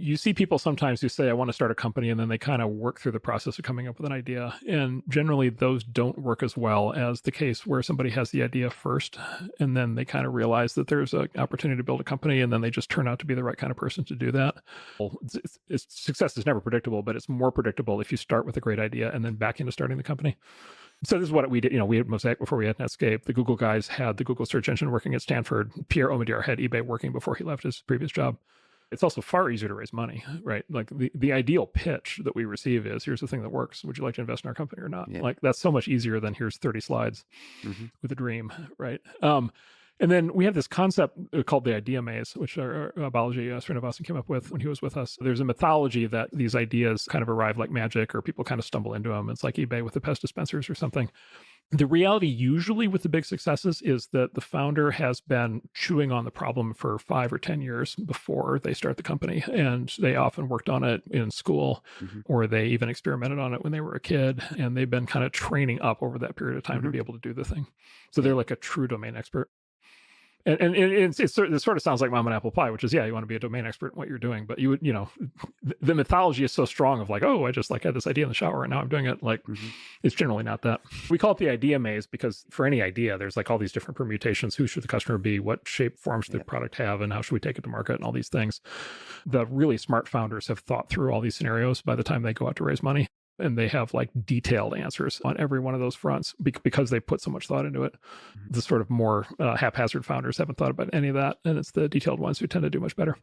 you see people sometimes who say, I want to start a company, and then they kind of work through the process of coming up with an idea. And generally those don't work as well as the case where somebody has the idea first, and then they kind of realize that there's an opportunity to build a company, and then they just turn out to be the right kind of person to do that. Success is never predictable, but it's more predictable if you start with a great idea and then back into starting the company. So this is what we did. We had Mosaic before we had Netscape. The Google guys had the Google search engine working at Stanford. Pierre Omidyar had eBay working before he left his previous job. It's also far easier to raise money, right? Like the ideal pitch that we receive is, here's the thing that works. Would you like to invest in our company or not? Yeah. Like that's so much easier than here's 30 slides with a dream, right? And then we have this concept called the idea maze, which Balaji Srinivasan came up with when he was with us. There's a mythology that these ideas kind of arrive like magic, or people kind of stumble into them. It's like eBay with the pest dispensers or something. The reality usually with the big successes is that the founder has been chewing on the problem for 5 or 10 years before they start the company. And they often worked on it in school, or they even experimented on it when they were a kid. And they've been kind of training up over that period of time to be able to do the thing. So they're like a true domain expert. And it sort of sounds like mom and apple pie, which is, you want to be a domain expert in what you're doing, but the mythology is so strong of like, oh, I just had this idea in the shower and now I'm doing it. Like it's generally not that. We call it the idea maze because for any idea, there's like all these different permutations. Who should the customer be? What shape, form should the product have? And how should we take it to market and all these things? The really smart founders have thought through all these scenarios by the time they go out to raise money. And they have like detailed answers on every one of those fronts because they put so much thought into it. The sort of more haphazard founders haven't thought about any of that. And it's the detailed ones who tend to do much better.